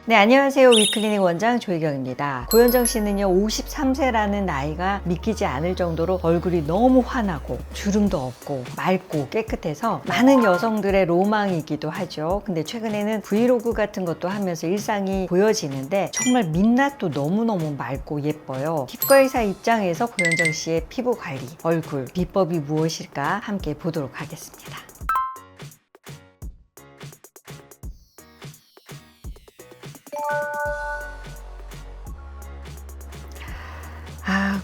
네, 안녕하세요. 위클리닉 원장 조혜경입니다. 고현정 씨는요, 53세라는 나이가 믿기지 않을 정도로 얼굴이 너무 환하고 주름도 없고 맑고 깨끗해서 많은 여성들의 로망이기도 하죠. 근데 최근에는 브이로그 같은 것도 하면서 일상이 보여지는데 정말 민낯도 너무너무 맑고 예뻐요. 피부과 의사 입장에서 고현정 씨의 피부 관리, 얼굴, 비법이 무엇일까 함께 보도록 하겠습니다.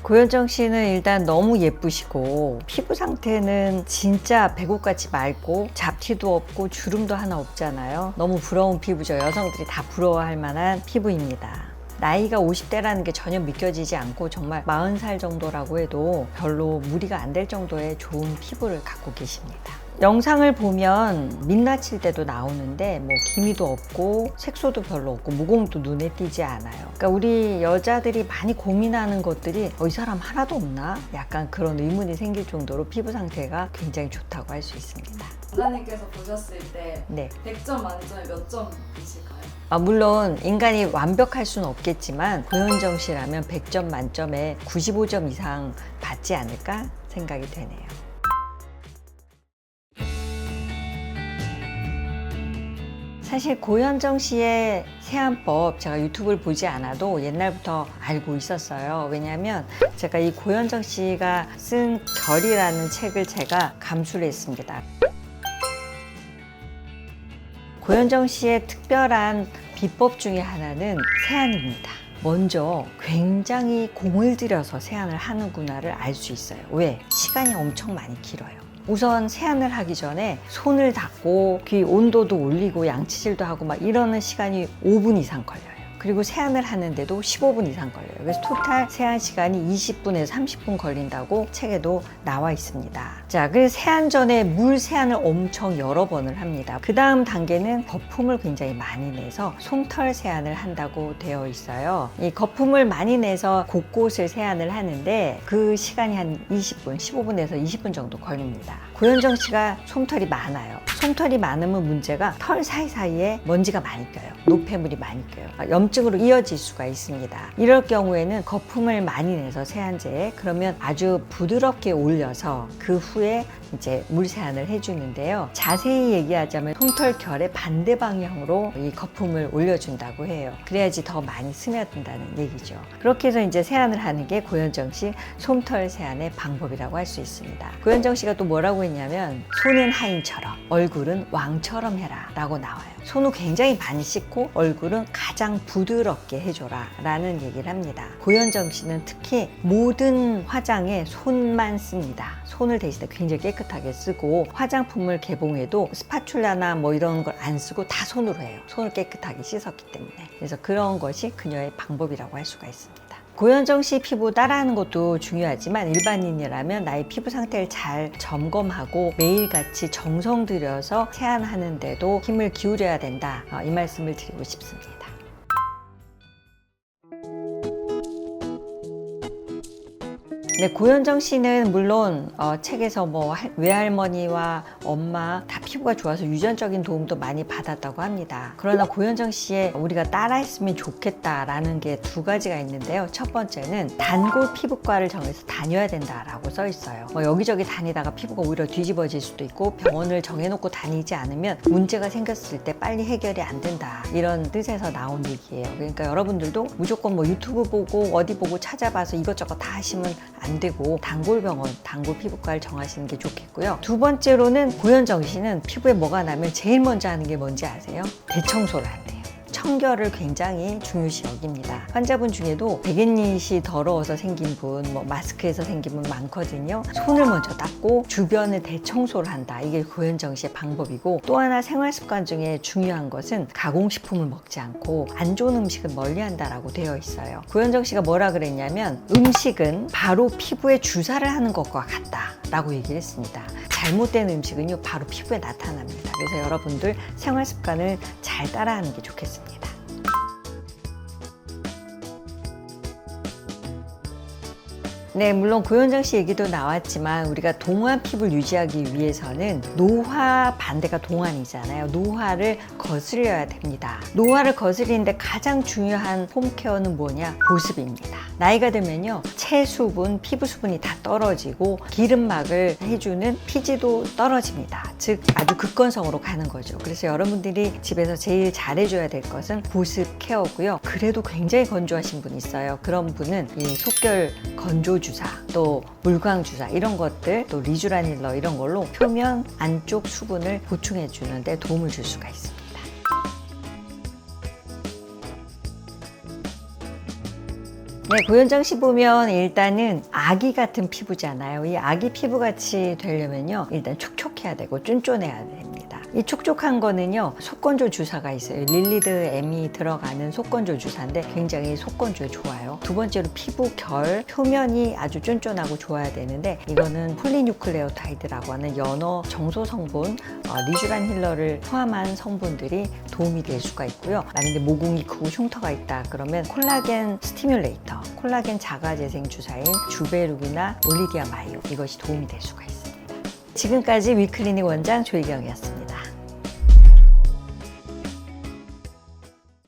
고현정 씨는 일단 너무 예쁘시고 피부 상태는 진짜 배꼽같이 맑고 잡티도 없고 주름도 하나 없잖아요. 너무 부러운 피부죠. 여성들이 다 부러워할 만한 피부입니다. 나이가 50대라는 게 전혀 믿겨지지 않고 정말 40살 정도라고 해도 별로 무리가 안 될 정도의 좋은 피부를 갖고 계십니다. 영상을 보면 민낯일 때도 나오는데 뭐 기미도 없고 색소도 별로 없고 모공도 눈에 띄지 않아요. 그러니까 우리 여자들이 많이 고민하는 것들이 이 사람 하나도 없나? 약간 그런 의문이 생길 정도로 피부 상태가 굉장히 좋다고 할 수 있습니다. 원장님께서 보셨을 때 네. 100점 만점에 몇 점이실까요? 물론 인간이 완벽할 수는 없겠지만 고현정 씨라면 100점 만점에 95점 이상 받지 않을까 생각이 되네요. 사실 고현정 씨의 세안법 제가 유튜브를 보지 않아도 옛날부터 알고 있었어요. 왜냐하면 제가 이 고현정 씨가 쓴 결이라는 책을 제가 감수를 했습니다. 고현정 씨의 특별한 비법 중에 하나는 세안입니다. 먼저 굉장히 공을 들여서 세안을 하는구나를 알 수 있어요. 왜? 시간이 엄청 많이 길어요. 우선 세안을 하기 전에 손을 닦고 귀 온도도 올리고 양치질도 하고 막 이러는 시간이 5분 이상 걸려요. 그리고 세안을 하는데도 15분 이상 걸려요. 그래서 토탈 세안 시간이 20분에서 30분 걸린다고 책에도 나와 있습니다. 자, 그 세안 전에 물 세안을 엄청 여러 번을 합니다. 그 다음 단계는 거품을 굉장히 많이 내서 솜털 세안을 한다고 되어 있어요. 이 거품을 많이 내서 곳곳을 세안을 하는데 그 시간이 한 20분, 15분에서 20분 정도 걸립니다. 고현정 씨가 솜털이 많아요. 솜털이 많으면 문제가 털 사이사이에 먼지가 많이 껴요. 노폐물이 많이 껴요. 염증으로 이어질 수가 있습니다. 이럴 경우에는 거품을 많이 내서 세안제에 그러면 아주 부드럽게 올려서 그 후에 이제 물 세안을 해주는데요. 자세히 얘기하자면 솜털 결의 반대 방향으로 이 거품을 올려준다고 해요. 그래야지 더 많이 스며든다는 얘기죠. 그렇게 해서 이제 세안을 하는 게 고현정 씨 솜털 세안의 방법이라고 할 수 있습니다. 고현정 씨가 또 뭐라고 했냐면 손은 하인처럼 얼굴은 왕처럼 해라 라고 나와요. 손을 굉장히 많이 씻고 얼굴은 가장 부드럽게 해줘라 라는 얘기를 합니다. 고현정 씨는 특히 모든 화장에 손만 씁니다. 손을 대신에 굉장히 깨끗하게 쓰고 화장품을 개봉해도 스파츌라나 뭐 이런 걸 안 쓰고 다 손으로 해요. 손을 깨끗하게 씻었기 때문에. 그래서 그런 것이 그녀의 방법이라고 할 수가 있습니다. 고현정 씨 피부 따라하는 것도 중요하지만 일반인이라면 나의 피부 상태를 잘 점검하고 매일같이 정성 들여서 세안하는데도 힘을 기울여야 된다. 이 말씀을 드리고 싶습니다. 네, 고현정 씨는 물론 책에서 뭐 외할머니와 엄마 다 피부가 좋아서 유전적인 도움도 많이 받았다고 합니다. 그러나 고현정 씨의 우리가 따라했으면 좋겠다라는 게 두 가지가 있는데요. 첫 번째는 단골 피부과를 정해서 다녀야 된다라고 써 있어요. 여기저기 다니다가 피부가 오히려 뒤집어질 수도 있고 병원을 정해놓고 다니지 않으면 문제가 생겼을 때 빨리 해결이 안 된다. 이런 뜻에서 나온 얘기예요. 그러니까 여러분들도 무조건 뭐 유튜브 보고 어디 보고 찾아봐서 이것저것 다 하시면 안 되고 단골병원, 단골 피부과를 정하시는 게 좋겠고요. 두 번째로는 고현정 씨는 피부에 뭐가 나면 제일 먼저 하는 게 뭔지 아세요? 대청소를 한대요. 청결을 굉장히 중요시 여깁니다. 환자분 중에도 백엔닛이 더러워서 생긴 분, 뭐 마스크에서 생긴 분 많거든요. 손을 먼저 닦고 주변을 대청소를 한다. 이게 고현정 씨의 방법이고, 또 하나 생활 습관 중에 중요한 것은 가공식품을 먹지 않고 안 좋은 음식은 멀리한다라고 되어 있어요. 고현정 씨가 뭐라 그랬냐면 음식은 바로 피부에 주사를 하는 것과 같다라고 얘기를 했습니다. 잘못된 음식은요 바로 피부에 나타납니다. 그래서 여러분들 생활 습관을 잘 따라하는 게 좋겠습니다. 네, 물론 고현정 씨 얘기도 나왔지만 우리가 동안 피부를 유지하기 위해서는 노화 반대가 동안이잖아요. 노화를 거스려야 됩니다. 노화를 거스리는데 가장 중요한 홈케어는 뭐냐? 보습입니다. 나이가 들면요, 체수분, 피부 수분이 다 떨어지고 기름막을 해주는 피지도 떨어집니다. 즉 아주 극건성으로 가는 거죠. 그래서 여러분들이 집에서 제일 잘해줘야 될 것은 보습 케어고요. 그래도 굉장히 건조하신 분이 있어요. 그런 분은 이 속결 건조 주사, 또 물광 주사 이런 것들, 또 리쥬라닐러 이런 걸로 표면 안쪽 수분을 보충해 주는데 도움을 줄 수가 있습니다. 네, 고현정 씨 보면 일단은 아기 같은 피부잖아요. 이 아기 피부같이 되려면요, 일단 촉촉해야 되고 쫀쫀해야 됩니다. 이 촉촉한 거는요, 속건조 주사가 있어요. 릴리드 M이 들어가는 속건조 주사인데 굉장히 속건조에 좋아요. 두 번째로 피부 결, 표면이 아주 쫀쫀하고 좋아야 되는데 이거는 폴리뉴클레오타이드라고 하는 연어 정소 성분, 리쥬란 힐러를 포함한 성분들이 도움이 될 수가 있고요. 만약에 모공이 크고 흉터가 있다 그러면 콜라겐 스티뮬레이터, 콜라겐 자가 재생 주사인 주베룩이나 올리디아 마이오, 이것이 도움이 될 수가 있습니다. 지금까지 위클리닉 원장 조희경이었습니다.